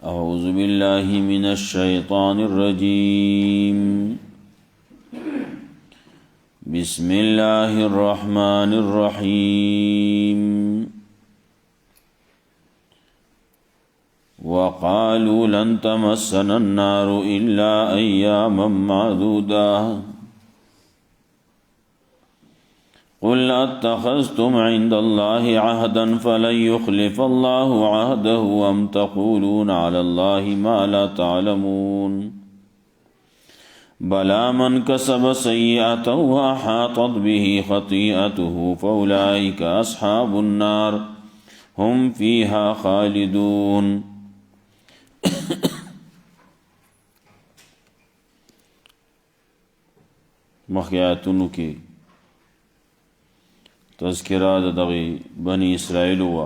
أعوذ بالله من الشيطان الرجيم بسم الله الرحمن الرحيم وقالوا لن تمسنا النار إلا أياما معدودة قل أتخذتم عند الله عهدا فلن يخلف الله عهده أم تقولون على الله ما لا تعلمون بلى من كسب سيئة وأحاطت به خطيئته فأولئك أصحاب النار هم فيها خالدون مخیاتونو کې تذکرہ د دغه بنی اسرائیل وا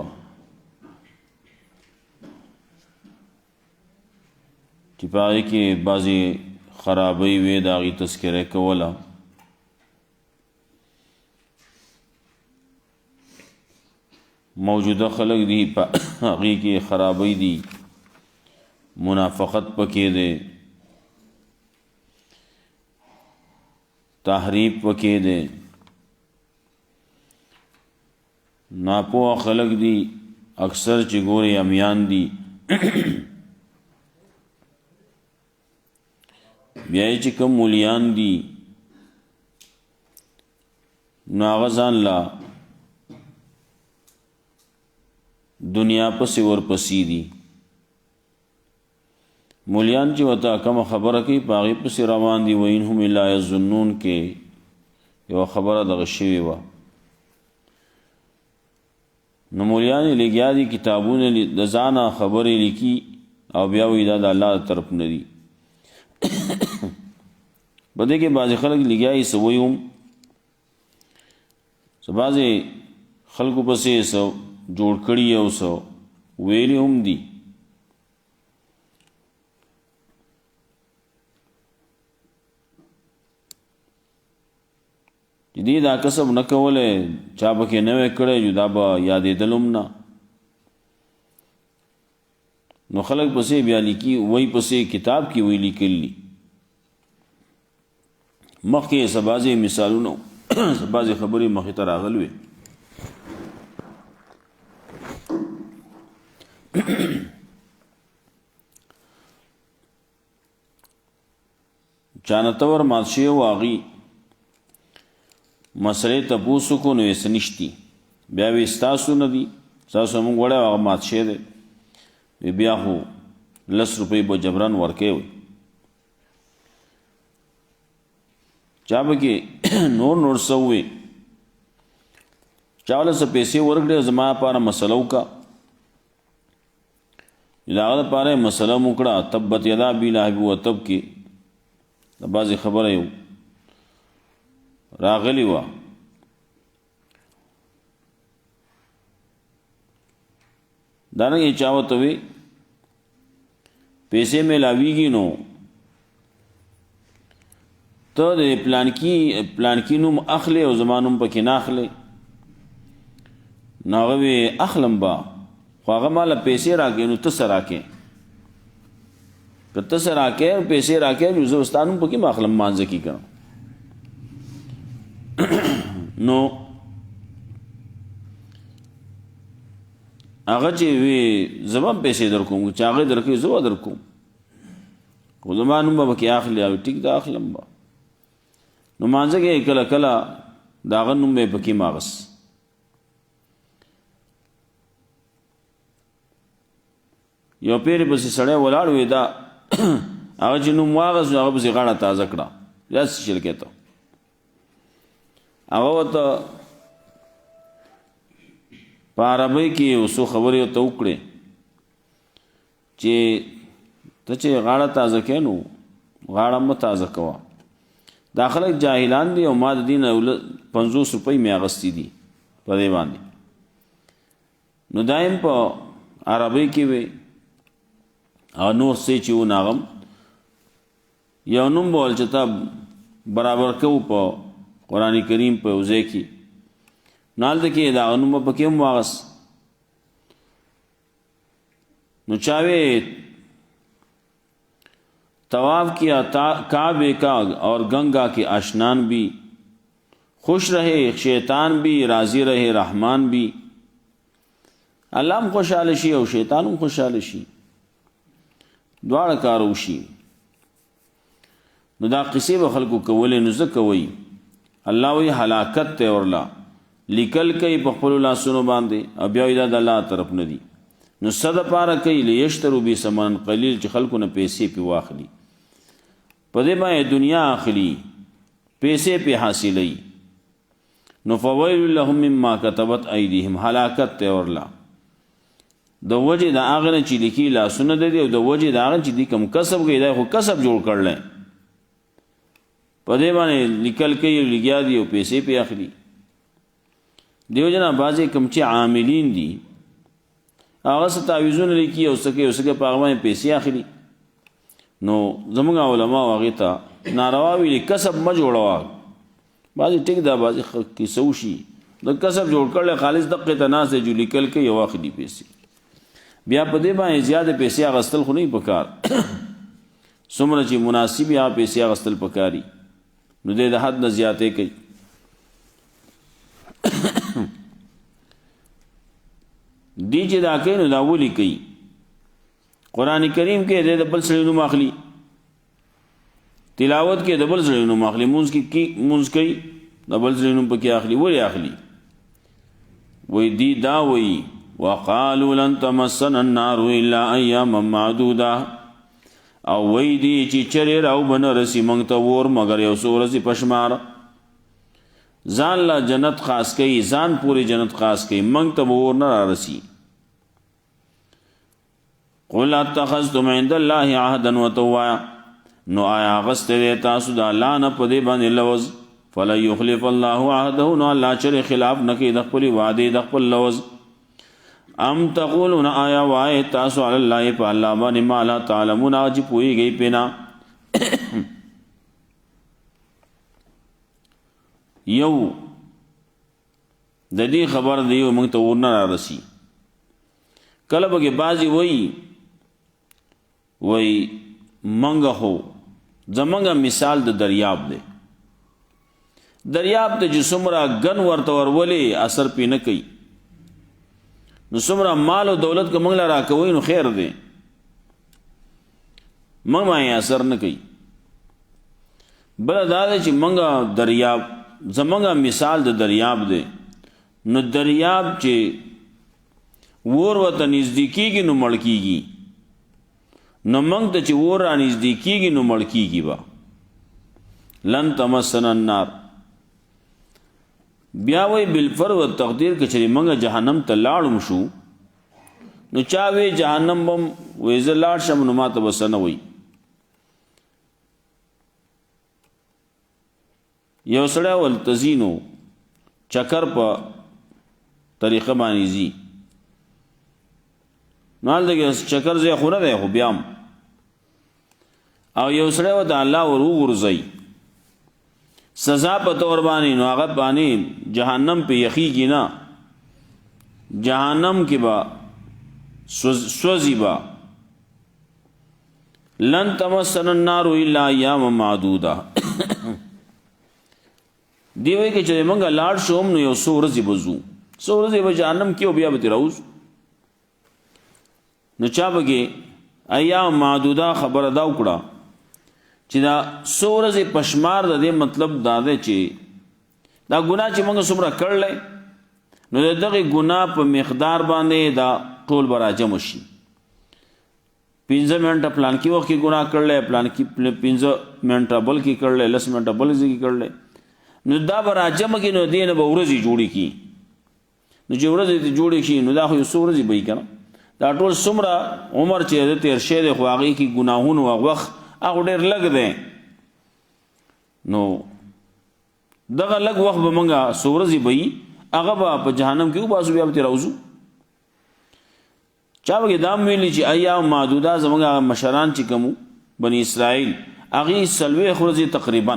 چې پای کې بعضی خرابې وې دغه تذکرہ کوله موجوده خلق دي هغه کې خرابې دي منافقت پکې ده تحریف پکې ده ناپو خلق دی اکثر چې ګوري امیان دي بیا چې کوم مولیان دي ناغزان لا دنیا پسې ورپسې دي مولیان چې وتا کوم خبره کوي پاغي پسې روان دي وینهم الا یظنون کې یو خبره دغه شوی و نو مولیان لګیا دي کتابونه د ځانه خبرې لیکي او بیا وی دا د الله طرف نه دي بده کې بعض خلک لګیاي سويوم سبازي خلکو پسې سو جوړ کړی او سو ویلی هم دي دې دا کسب نه کوله چا پکې نه وکړي جو دا به یادې دلم نه نو خلق پسې بیا لیکي وای پسې کتاب کې وی لیکلی مخکې سبازي مثالونه سبازي خبرې مخې ته راغلوي چانتور ماشي واغي مسئله تپوسو کو نو سنشتي بیا وی ستاسو نه دي تاسو موږ وړه هغه مات شه ده بیا هو 10 روپۍ به جبران ورکې وي چا به نور سوې چاله څه پیسې ورکړې زما لپاره مسلو کا داغه لپاره مسله موکړه تبت یدا بالله و تب کې د بازي خبره یو راغلی وا دانګي چاوته وي پیسې ملاويږي نو ته د پلان کې نوم اخلي او زمانوم پکې نه اخلي ناغوي اخلم با خواغه مال پیسې راکې نو ته سره راکې کته سره راکې پیسې راکې نو زوستانوم پکې ماخلم مانځ کی کړم نو هغه چې وی زبم پیسې درکوم چې هغه درکې زو درکوم خو زمانو به کې اخلي او ټیک دا اخلم با نو مانځه کې کله کله داغه نوم به پکې ماغس یو پیر به سړی ولاړ وې دا هغه چې نوم واغس هغه به غاړه تازه کړه یا شل کېته هغه وته په عربی کې اوسو خبرې ته وکړي چې ته چې غاړه تازه کینو غاړه مو تازه کوا داخله جاهلان دي او ما د دین 50 روپۍ می اغستی دي په دې باندې نو دایم په عربی کې وي او نور سې چې و ناغم یو نوم بول چې تا برابر کو په قرآن کریم په وزه کې نال د کې دا انو په کې مواغس نو چاوي तवाफ किया काबे का और गंगा के अशनान भी, खुश रहे शैतान भी, राजी रहे रहमान भी। अल्लाह هم خوشحاله شي او شیطان هم خوشحاله شي، دواړه کار وشي. نو دا قصې به خلکو کولې، نو ځکه وایي الله وی هلاکت ته ورلا لیکل کوي په خپلو لاسونو باندې، او بیا وایي دا د الله طرف نه دي. نو څه دپاره کوي؟ لیشترو بی ثمن قلیل، چې خلکو نه پیسې پې واخلي، په دې باندې دنیا اخلي، پیسې پې حاصلوي. نو فویل لهم مما کتبت ایدیهم، هلاکت ته ورلا د وجې د هغه نه چې لیکي لاسونه د دي، او د وجې د هغه چې دي کوم کسب کوي، دا خو کسب جوړ کړلی، په دې باندې لیکل کوي، لګیا دي او پیسې پې اخلي. دیو جنا بعضې کوم چې عاملین دي هغه څه تعویضونه لیکي او څه کوي او څه کوي، په هغه باندې پیسې اخلي. نو زموږ علماو هغې ته ناروا ویلي کسب مه جوړوه. بعضې ټیک دا بعضې کیسه وشي د کسب جوړ کړلی، خالص دقې ته ناست دی جو لیکل کوي او اخلي پیسې، بیا په دې باندې زیاده پیسې اخیستل خو نه پکار. څومره چې مناسب یا پیسې اخیستل پکاري، نو دې د حد نه زیاتې کوي. دی چې دا کوي نو دا ولي کوي؟ قرآن کریم کې د بل سړي نوم اخلي، تلاوت کې د بل سړي نوم اخلي، مونځ کوي د بل سړي نوم پکې اخلي. ولې اخلي؟ وی دی دا وی وقالوا لن تمسنا النار الا ایاما معدوده، او وی دی چې چرې راو بنه رسی منږ ته اور مگر یو څو ورځې پشمار. ځان لا جنت خاص کوي، ځان پوری جنت خاص کوي، منږ ته به اور نه را رسی. قل اتخذتم عند الله عهدا وتوایا، نو آیا غسته دی تاسو د الله نه په دې باندې لوز، فلا یخلف الله عهده، نو الله چرې خلاف نه کوي د خپلې وعدې د خپل لوز. ام تقولون آیا وای تاسو علی الله په الله باندې ما لا تعلمون، چې پوهیږئ پې نه. یو د دې خبر دی یو موږ ته ور نه را رسي. کله به کې بعضې وایي منګه خو زمونږ مثال د دریاب دی، دریاب ته چې څومره ګن ورته ورولې اثر پې نه کوي، نو څومره مال او دولت که موږ له راکوئ نو خیر دی، موږ باندې اثر نه کوي. بله دا دی چې موږ دریاب، زمونږ مثال د دریاب دی، نو دریاب چې اور ورته نږدې کېږي نو مړ کېږي، نو موږ ته چې اور را نږدې کېږي نو مړ کېږي به. لن تمسنا النار. بیا وی بالفرض و تقدیر که چری منگا جهنم تا لاړم شو، نو چاوی جهنم بم وی زه لاړ شم نو ما ته بس نه وی. یو سړی ولته ځي نو چکر په طریقه باندې ځي، نو هلته چکر ځای خو نه دی، خو بیا هم او یو سړی ورته الله ور وغورځوي سزا په طور باندې، نو هغه باندې جهنم په یخیږي نه، جهنم کې به سوځي به. لن تمسنا النار الا ایاما معدوده. دی وایي که چې موږ لاړ شوم نو یو څو ورځې به ځو، څو ورځې به جهنم کې او بیا به ترې راوځو. نو چا به کې ایام معدوده خبره دا وکړه چې دا څو ورځې پشمار د دې مطلب دا دی چې دا ګناه چې موږ څومره کړلی نو د دغې ګناه په مقدار باندې دا ټول به راجمع شي. 15 منټه پلانکي وخت کې ګناه کړلی، پلانکي 15 منټه بل کې کړلی، 10 منټه بل ځای کې کړلی، نو دا به راجمع کړي، نو دې نه به ورځې جوړې کړي. نو چې ورځې جوړې کړي نو دا خو یو څو ورځې به وي که نه، دا ټول څومره عمر چې د تېر شوی دی خو هغې کې ګناهونو وخت هغه ډېر لږ دی. نو دغه لږ وخت به موږ څو ورځې به وي هغه به په جهنم کې وباسو، بیا به ترې راوځو. چا به دا ویلي چې ایام معدوده زموږ مشران چې کوم بني اسرائیل هغې 40 ورځې تقریبا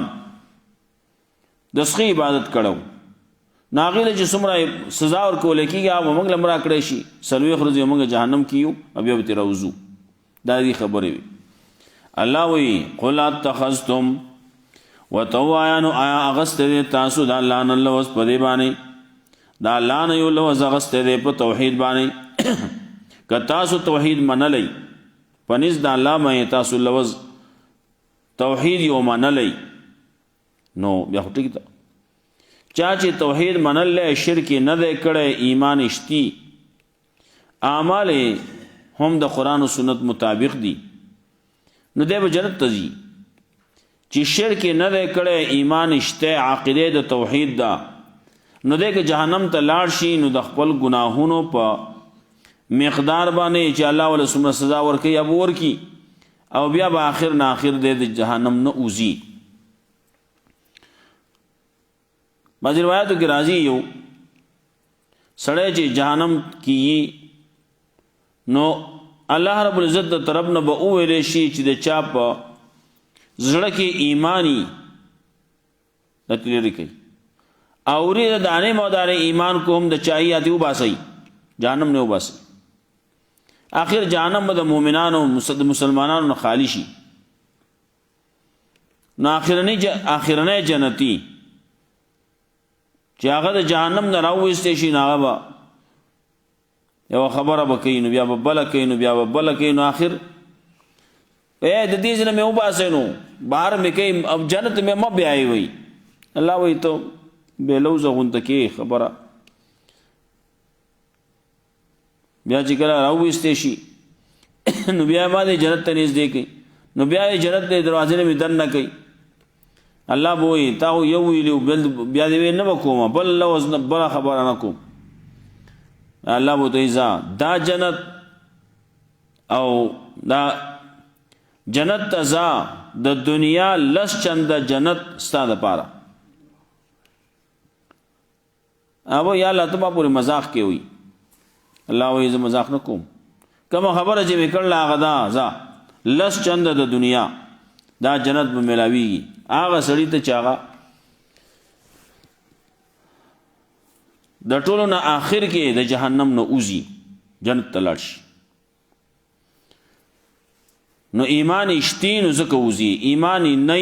د سخي عبادت کړو، نو هغې له چې څومره سزا ورکولی کېږي هغه به موږ له هم راکړی شي، 40 ورځې موږ جهنم کې یو او بیا به ترې راوځو. دا دې خبرې وي. الله وی قل اتخذتم وتوایانو آیا اغست دې تاسو د الله نه لوز په دې باندې دا الله نه یو لوز اغست دې په توحید باندې که تاسو توحید منلئ پنځ د الله مې تاسو لوز توحید یو منلئ نو بیا ټیک ده چا چې توحید منل شرک نه دی کړی ایمان اشتی اعمال هم د قرآن و سنت مطابق دي نو دی به جنت ته ځي چې شرک نه دی کړی ایمان اشته عقیده د توحید ده نو دی که جهنم ته لاړ شي نو د خپل ګناهونو په مقدار باندې چې الله ولا څومره سزا ورکوي اب ورکي او بیا به آخر نه آخر دی د جهنم نه وځي بعضې روایاتو کې راځي یو سړی چې جهنم کیږي نو الله رب العزت د طرف نه به وویلی شي چې د چا په زړه کې ایمانی د لرې کوي او وری د دانې مودارې ایمان کو هم د چایي آتی وباسئ جهنم نه وباسئ آخر جهنم به د مؤمنانو مسلمانانو نه خالی شي نو آخرنی جنتی چې هغه د جهنم نه راوویستی شي نو هغه به یو خبره به کوي نو بیا به بله کوي نو بیا به بله کوي نو آخر د دې ځای نه مې وباسئ نو بهر مې کوي اب جنت مې مه بیایي وی الله وایي ته بېلوزه غونته کې خبره بیا چې کله راوویستی شي نو بیا ما دې جنت ته نږدې کوي نو بیا یې جنت د دروازې نه مې دننه کوي الله به وایي تا خو یو ویلي بیا دې وی نه به کومه بل لوز بله خبره نه کوم الله به ته ځه دا جنت او دا جنت ته ځه د دنیا لس چنده جنت ستا دپاره ابو یا الله ته ما پورې مذاق کې وي الله وایي زه مذاق نه کوم کومه خبره چې مې کړله هغه دا ځه لس چنده د دنیا دا جنت به میلاویږي هغه سړي ته چې هغه د ټولو نه آخر کې د جهنم نه وځي جنت ته لاړ شي نو ایمان اشتی نو ځکه وځي ایمان نه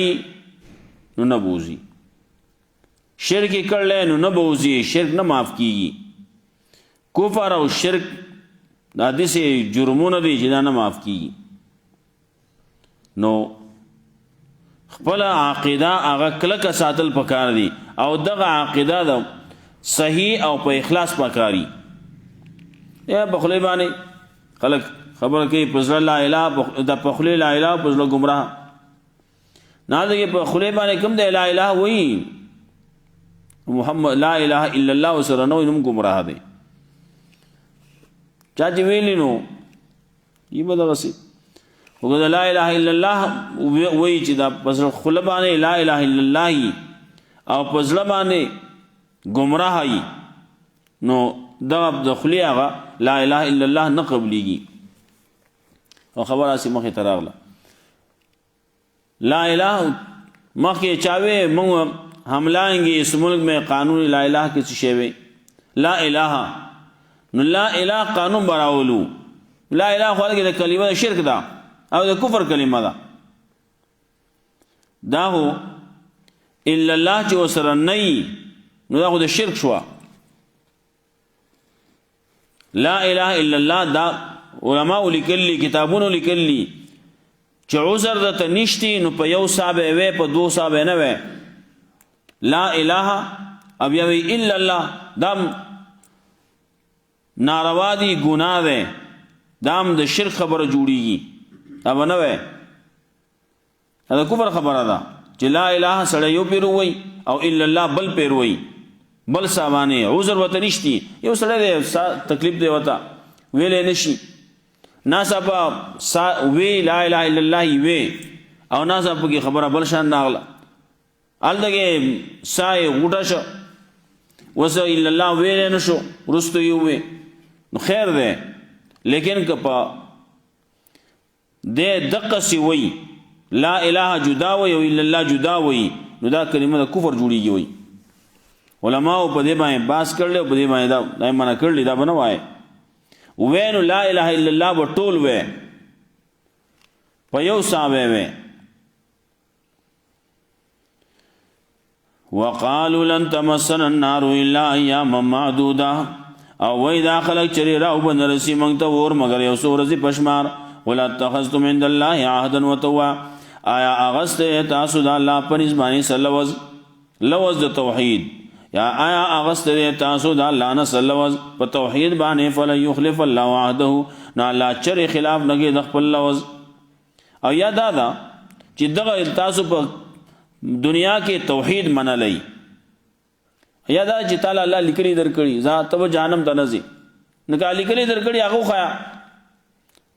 نو نه به وځي شرک یې کړلی نو نه به وځي شرک نه معاف کیږي کفر او شرک دا داسې جرمونه دی چې دا نه معاف کیږي نو خپل عقیده هغه کلکه ساتل پکار دي او دغه عقیده د صحیح او په اخلاص پکاري یا په خولې باندې خلک خبره کوي په زړه لا اله د په خولې لا اله په زړه ګمراه نه دی په خولې باندې کوم د لا اله وایي محمد لا اله الا الله سره نو نوم ګمراه دی چا چې ویلی نو یې به دغسې وګوره لا اله الا الله وایي چې دا په زړه خوله باندې لا اله الا الله او په زړه باندې گمراه ای نو دغه د خولې هغه لا اله الا الله نه قبلیږي او خبره هسې مخې ته راغله لا اله مخکې چاوې موږ हम लाएंगे इस मुल्क में कानून ला इलाह की शेवे ला इलाहा نو لا اله قانون براولو لا اله خو هغه کلمه شرک ده او د کفر کلمه ده دا هو الا الله چې وسره نه نو دا خو د شرک شو لا اله الا الله دا علماء لیکلي کتابونو لیکلي چې عذر ده نشتی نو په یو صاحب وي په دو صاحب نه وي لا اله اب یوی الا الله دام ناروا دی گناه ده دام د شرک خبره جوړیږي اب نه وي دا کفر خبره ده چې لا اله سره یو پیر وای او الا الله بل پیر وای بل سامانه عذر وته نشتی یو سره تکلیف دی وته ویلې نشي ناسبه وی لا اله الا الله وی او ناسبه کی خبره بل شان ناغله الدغه سای غوټه شو وسه الا الله ویل نه شو ورستو یو وی نو خیر ده لیکن کپا د دقه سی وی لا اله جدا وی او الا الله جدا وی نو دا کلمه د کفر جوړیږي وی علماء په دې باندې باس کړل په دې باندې دا منع کړل دا بنوای وینو لا اله الا الله وټول وی په یو ساوی وی. وقالوا لن تمسنا النار الا ایاما معدوده، او وای دا خلک چری راو بنرسی مونږ ته اور مگر یو څو ورځې پشمار. ولا اتخذتم عند الله عهدا وتوا، آیا اغسته تاسو د الله په نسبانی سلوز لوز د توحید، یا آیا اغسته تاسو د الله نه سلوز په توحید باندې، فلا یخلف الله عهده، نه الله چر خلاف نګي د خپل لوز. او یا دا چې دغه تاسو په دنیا کې توحید منلای، یا دا چې تعالی الله لیکلي درکړي ذات ته جهنم ته نزي نکاح لیکلي درکړي هغه خیا.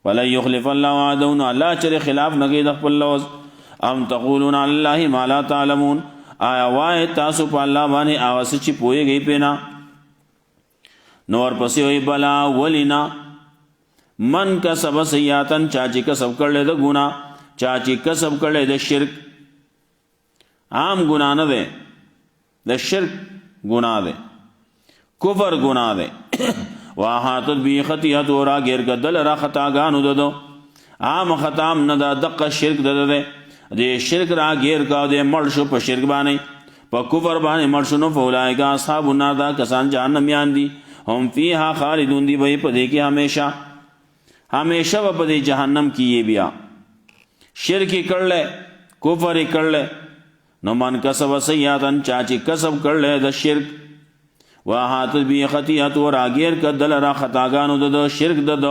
ولا يخلف الله وعده، الله چر خلاف نګي د خپل لوز. ام تقولون علی الله ما لا تعلمون، آیا وای تاسو په الله باندې هغه څه چې پوهیږئ پینا. نور پسې وی بلا ولینا من کسب سیئاتن، چا چې کسب کړل د ګناه، چا چې کسب کړل د شرک. عام ګناه نه ده، د شرک ګناه ده، کفر ګناه ده. واحاتت بی خطیئت، ورا غیر گدل را خطاګانو ددو. عام خطام نه ده، دقه شرک ده. دې شرک را غیر کا دې مړ شو په شرک باندې، په کفر باندې مړ شو. نو فولائک اصحاب النار، دا کسان جهنميان دي. هم فیها خالدون، دی به په دې کې همیشه همیشه په دې جهنم کې یې بیا. شرک کړل، کفر کړل. نو من کسب سیئاتن، چا چې کسب کړل د شرک، واحاتت بی خطیئت، ورا غیر کدل را خطاګانو د شرک د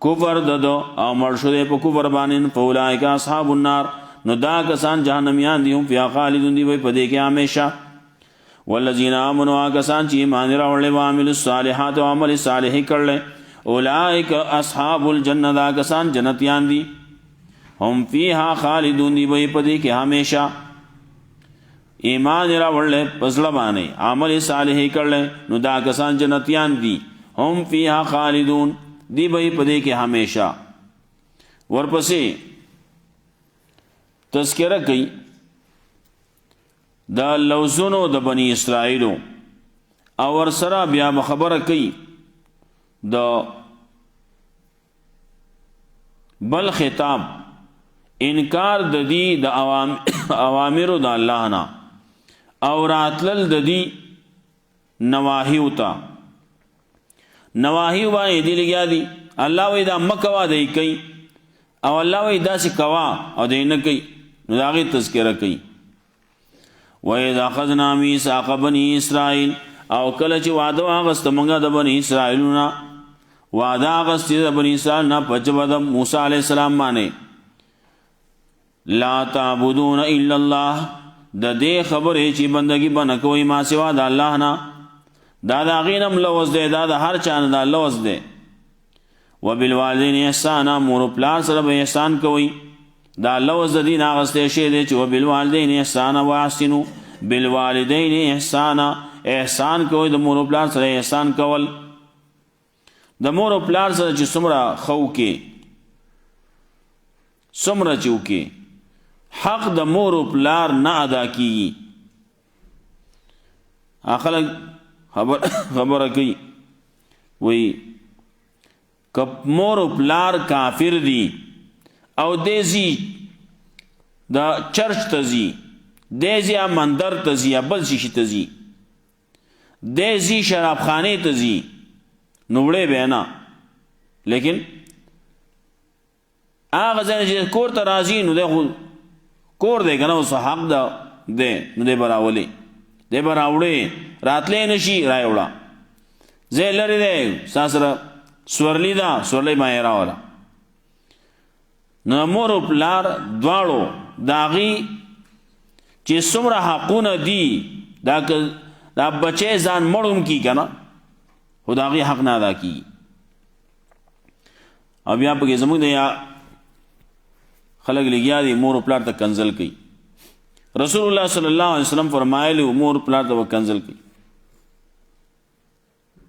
کفر د او مړ شو په کفر باندې، فولائک اصحاب النار، نو دا کسان جهنميان دي. هم فیها خالدون، دی په دې کې همیشه. والذین آمنوا، کسان چې ایمان راوړل او عمل الصالحات او عمل صالح کړل، اولئک اصحاب الجنه، دا کسان جنتیان دي. هم فیها خالدون، دی په دې کې همیشه. ایمان راوړل پسله باندې عمل صالح کړل، نو دا کسان جنتیان دي. هم فیها خالدون، دی په دې کې همیشه. ورپسې تذکرہ کوي دا لوزونو د بنی اسرائیلو، او ورسره بیا خبره کوي د بل خطاب، انکار د دې د اوامرو د الله نه، او راتلل د دې نواهیو ته. نواهیو باندې دې لګیا دي. الله وی دا مکوا دی کوي، او الله وی دا څه کوا او دې نه کوي. نو داغه تذکرہ کوي. وَإِذَا أَخَذْنَا مِيثَاقَ بَنِي إِسْرَائِيلَ، او کله چې وعده واغسته موږ د بنی اسرائیلونه، وعده واغسته د بنی اسرائیل نه په جبه د موسی علیه السلام باندې، لا تعبدون الا الله، د دې خبرې چې بندگی بنه کوي ما سوا د الله نه، دا د غینم لوز دی، دا د هر چا نه د لوز دی. وبالوالدین احسانا، مور پلار سره به احسان کوي، دا لوز د دین اغسته شی دی چې وبالوالدین احسانا واحسنوا، بالوالدین احسانا، احسان کوي د مور پلار سره احسان کول. د مور پلار سره چې څومره خو کې څومره چې وکي، حق د مور پلار نه ادا کیږي. خلک خبره کوي، وی کپ مور پلار کافر دی او دیزی دا چرچ تزی، دیزی مندر تزی، بل شي تزی، دیزی شراب خانه تزی، نوړې بینا. لیکن هغه ځای چې کور ته راځي، نو دغه کور دی کنه، اوس حق ده دی، نو دی براولي، دی براوړې، راتلې نشي راوړه، زه لري دی ساسره سورلی دا سورلی باندې راوړه. نو مور پلار دواړو داغي چې څومره حقونه دي، دا بچي ځان مړوم کی کنه، خدای حق نه ادا کی. او بیا په زموږ د یا خلق لګیا دي مور پلار ته کنزل کوي. رسول الله صلی الله علیه وسلم فرمایلی مور پلار ته کنزل کوي.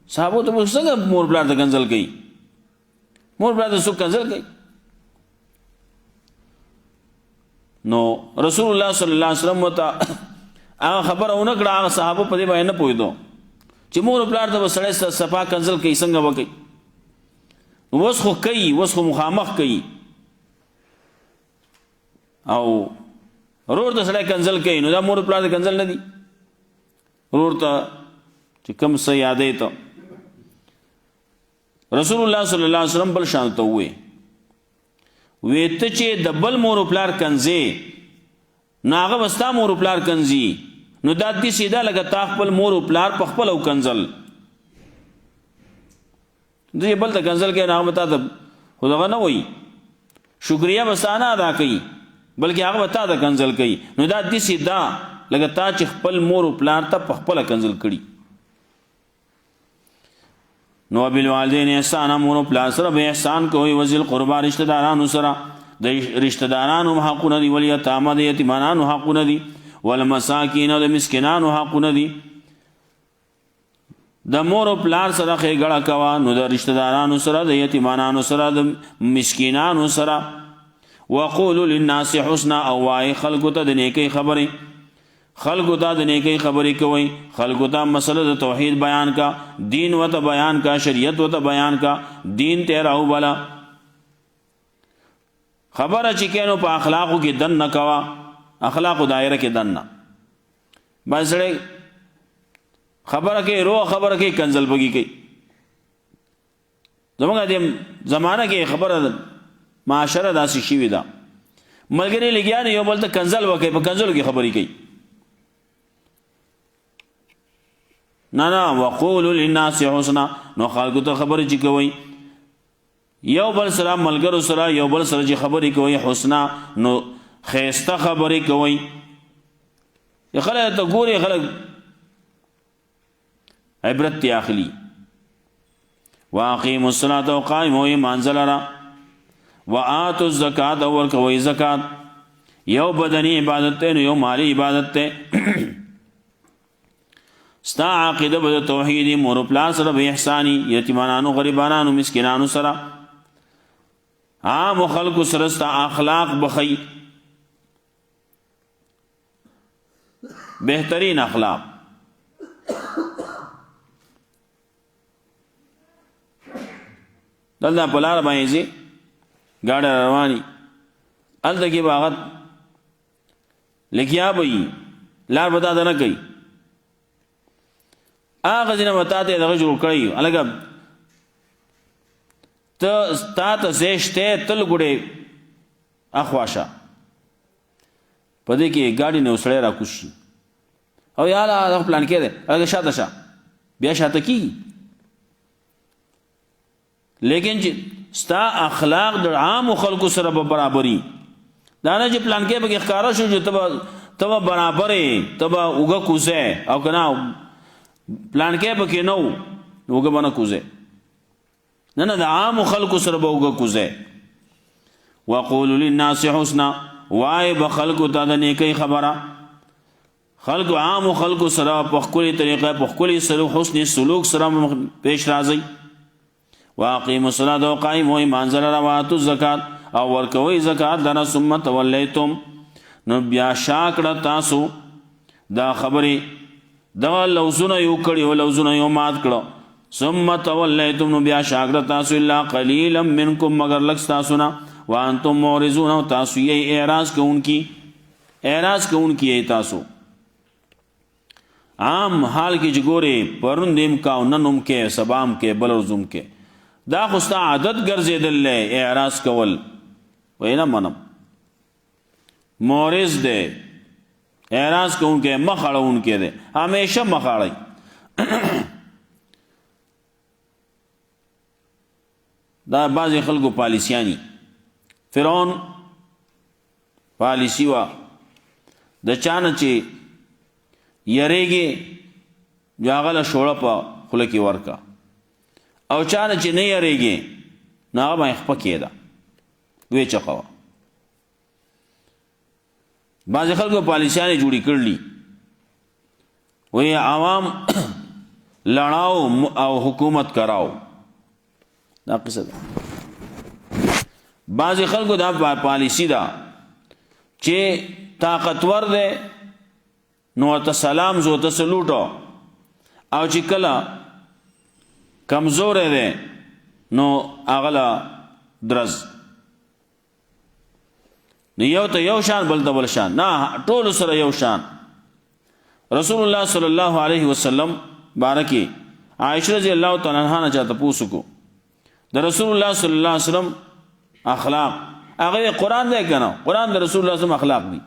صحابه ته څنګه مور پلار ته کنزل کوي؟ مور پلار ته څوک کنزل کوي؟ نو رسول الله صلی الله علیه وسلم ته هغه خبره اونکړه، هغه صحابه په دې باندې نه پوهیدو چې مور پلار ته وسړی صفا کنزل کوي څنګه وکړي. وس خو کوي، وس خو مخامخ کوي، او ورور ته سړی کنځل کوي نو دا مور پلار د کنځل نه دي ورور ته چې کوم څه یادې ته رسول الله صلی الله علیه وسلم بل شان ته وې ته چې د بل مور پلار کنځې نو هغه وستا مور پلار کنځي نو دا دې سیده لګه تا خپل مور پلار په خپل او کنځل دې بل ته کنځل کې نه متا ته خدغه نه وای شکریا وسانه ادا کوي بلکې هغه وتا د کنځل کوي نو دا دې سیده لګه تا چې خپل مور پلار ته په خپل کنځل کړي نو بالوالدین احسان مور پلار سره به احسان کوي وذل قربا رشتہ دارانو سره د رشتہ دارانو حقونه دي ول یتامى د یتیمانو حقونه دي والمساکین د مسکینانو حقونه دي د مور پلار سره خېګړه کوا نو د رشتہ دارانو سره د یتیمانو سره د مسکینانو سره وقولوا للناس حسنا او وای خلق ته د نیکی خبره خلقو ته د نیکی خبرې کوي خلقو ته مسله د توحید بیان کا دین وته بیان کا شریعت وته بیان کا دین ته راو بالا خبره چې کینو په اخلاقو کې دن نه کوا اخلاقو دایره کې دن نه بسړې خبره کې رو خبره کې کنزل بگی کوي زموږ د زمانہ کې خبره معاشره داسې شي وي دا ملګری لګیان یو بل ته کنزل وکي په کنزل کې خبرې کوي نه وقولوا للناس حسنا نو خلکو ته خبرې چې کوي یو بل سره ملګرو سره یو بل سره چې خبرې کوي حسنا نو خیسته خبرې کوي خلک ته ګوري خلک عبرت تی اخلي واقيموا الصلاه وقائموا منزلرا واتوا الزکات ورکوي زکات یو بدنی عبادت ته یو مالی عبادت ته ستا عقیده به توحید مور پلار سره به احسانی یتیمانو غریبانو مسکینانو سره عام خلق سره ستا اخلاق بخی بهترین اخلاق دلته پلار باندې زی گاڑی روانی الته کې باغت لکیا بئی لار بتا دنه کوي هغه ځنه وتا ته دغه جوړ کړی الګا ته ستات زیشته تل ګړې اخواشه پدې کې گاډي نه وسړی را کوشي او یاله هغه پلان کې ده هغه شاته شه بیا شاته کی لیکن چې ستا اخلاق د عام خلکو سره برابرۍ دا نه چې پلان کې به ښکارا شو چې تبه برابرې تبه وګه کوزه او کنه پلان کې به کې نو وګه باندې کوزه نه د عام خلکو سره به وګه کوزه وقولوا للناس حسنا وای به خلکو ته د نیکی خبره خلق عام خلق سره په خپل طریقه په خپل سلوک حسن سلوک سره پیش راځي واقيموا الصلاه وقائموا منزل رواتو زکات او ورکوي زکات دنا ثم تولیتم نو بیا شاکړه تاسو دا خبره دا لوزونه یو کړي او لوزونه یو مات کړه ثم تولیتم نو بیا شاکړه تاسو الا قليلا منکم مگر لک تاسو نه وانتم مورزون تاسو یې اعراض کوونکی تاسو عام حال کې جګوري پروندیم کا ننم کې سبام کې بلرزم کې دا خوستا عادت ګرځیدل له اعراض کول وینا منم مورز دے اعراض کون کې مخاړون کې دے همیشه مخاړی دا بعضی خلکو پالیسیانی فرعون پالیسی وا د چانه چې یریږي جاغله شوړه په خله کې ورکا او چانه چې نه یریږي نه ما خپه کېدا وې چقوا بعض خلکو پالیسیانه جوړی کړلی وې عوام لړاو او حکومت کراو دا قصه ده بعض خلکو دا پالیسی دا چې طاقتور ده نو ته سلام زو ته سلوټو او چې کله کمزور ده نو اغلا درز نو یو ته یو شان بل ته بل شان نه، ټول سره یو شان. رسول الله صلی الله علیه وسلم بارکی عائشہ رضی الله تعالی عنها نه چاته پوښتنه کو د رسول الله صلی الله علیه وسلم اخلاق، هغه قرآن دی کنه، قرآن د رسول الله صلی الله علیه وسلم اخلاق دی.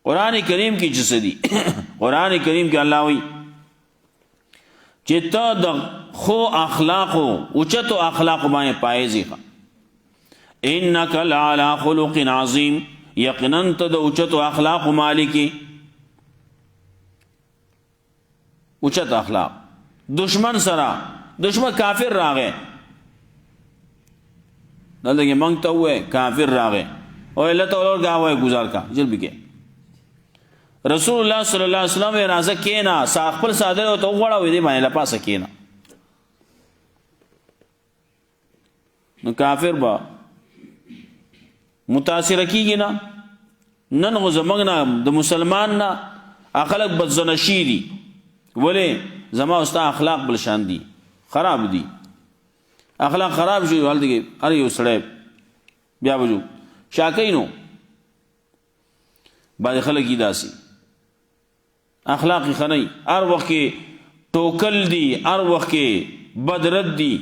قرآن کریم کی چیز دی قرآن کریم کی الله وی چې ته د خو اخلاقو اوچتو اخلاق باندې پایزی انک لعلی خلق عظیم، یقینا ته د اوچتو اخلاق مالکی. اوچت اخلاق دشمن سره، دشمن کافر راغه دلته مونږ ته وې کافر راغه او الله تعالی غاوه گزار کا جلبی کې رسول الله صلی الله علیه وسلم راځه کینا خپل صادره او ته وړاوې دی باندې لپاسه کینا. نو کافر با متاثر کیږي نه، نن غو زمنګ نه د مسلمان نه اخلاق بدزنشی دي، ولی زما استا اخلاق بل شان دي، خراب دي، اخلاق خراب شي حال دي. اره یو سړی بیا وجو شاکینو باندې خلک داسي اخلاقی خنی، هر وخت کې ټوکل دي، هر وخت کې بدرد دي.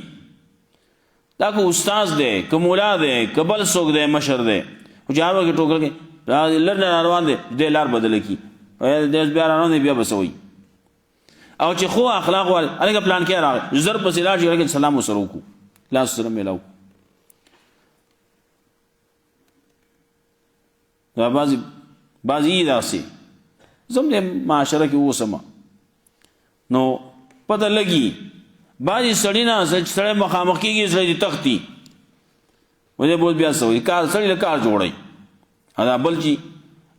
دا کو استاد دی، که مولا دی، که بل څوک دی، مشر دی، خو چې هر وخت کې ټوکل کې لر نه روان دی، دې لار بدله کی د بیا روان دی بیا بسوي. او چې خو اخلاق وال الګ پلان کې راغی زر په سلاج کې سلام وسره وکړو، لاس سره ملاو. دا بعضی داسې زموږ معاشره کې اوسمه نو پته لګي بعضې سړي نه سړی مخامخ کېږي سړی دي تختی ولې بول بیا څه وایي کار سړي له کار جوړوي دا بل چې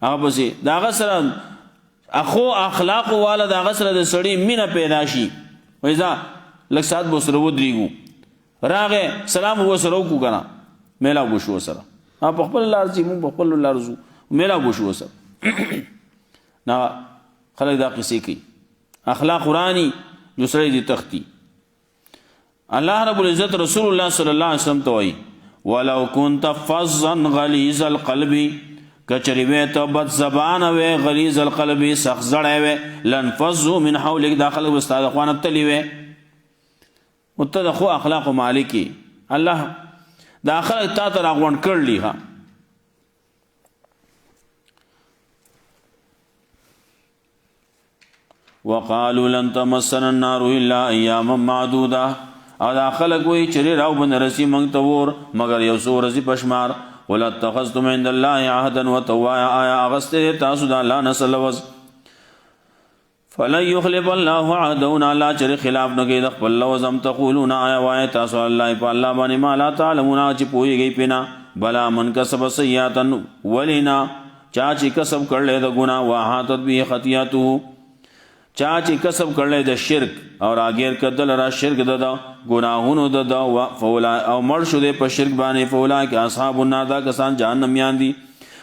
هغه پسې د هغه سره اخو اخلاقو والا د هغه سره د سړي مینه پیدا شي وایي ځه لږ ساعت به ورسره ودرېږو راغې سلام به ورسره وکړو که نه میلاو به شو ورسره په خپله لار ځي مونږ په خپله لار ځو میلاو به شو ورسره نه خلک دا قصې کوي اخلاق قرآني جو سړی دي تختی. الله رب العزت رسول الله صلی الله علیه وسلم ته وایي ولو كنت فظا غلیظ القلب، کچری وې ته بد زبانه وې غلیظ القلب سخت زړی وې لانفضوا من حولک، دا خلک به ستا د خوا نه تلي وې. او ته د ښو اخلاقو مالک الله دا خلک تا ته راغونډ کړلي ها. وقالوا لن تمسنا النار الا اياما معدوده، او دا خلق وی چری راو بن رسی منگ تور مگر یو سو رسی پشمار. قل اتخذتم عند الله عهدا وتوایا آیا اغسطه تاسو دا اللہ نسل وز فلن يخلف الله عهدون اللہ چری خلاف نکی دخ پل لوزم تقولون آیا وای تاسو اللہ پا اللہ بانی ما لا تعلمون چی پوئی گئی پینا بلا من کسب سیئاتا ولینا چاچی کسب کرلے دا گناہ واحاتت بھی خطیاتو چاچی کسب کرلے دا شرک اور آگیر کدل را شرک دا گناہونو دا او مر شدے پا شرک بانے فولا کہ اصحاب النار دا کسان جہنمیان دی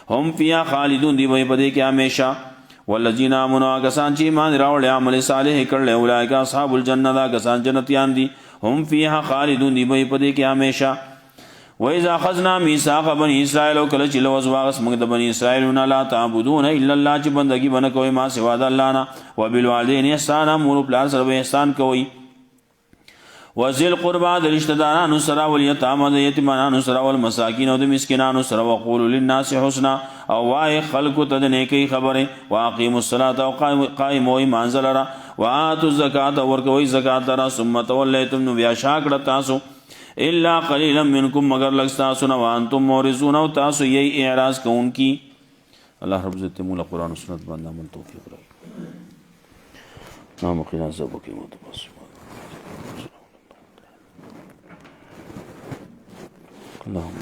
ہم فیا خالدون دی وہی پدے کہ ہمیشہ والذین آمنوا کسان چی ایمان راوڑے عمل صالح کرلے اولئک اصحاب الجنہ دا کسان جنتیان دی ہم فیا خالدون دی وہی پدے کہ ہمیشہ. وَإِذَا أَخَذْنَا مِيثَاقَ بَنِي إِسْرَائِيلَ وَكَلَّ چِلَ وَزْوَاغَس مَنْگَ د بنی اسرائیلنا لا تعبدون الا اللہ چی بندگی بنا کوئی ما سوا د اللہ نا وبالوالدین احسانا مور پلار سره احسان کوئی وذی القربى د رشتہ دارانو سره والیتام د یتیمانو سره والمساکین او د مسکینانو سره وقولوا للناس حسنا او وای خلق ته د نیکی خبره واقیموا الصلاة او قائموا ایمان زلرا واتوا الزکاة ورکوي زکات را ثم تولیتم بیا شاکړه تاسو الا قلیلا منکم مگر لگ تاسو نہ وانتم مورزون او تاسو یہی اعراض کون کی. اللہ رب عزت مولا قرآن و سنت باندې عمل توفیق راکړي. نام قنا ذبح کی متبس اللهم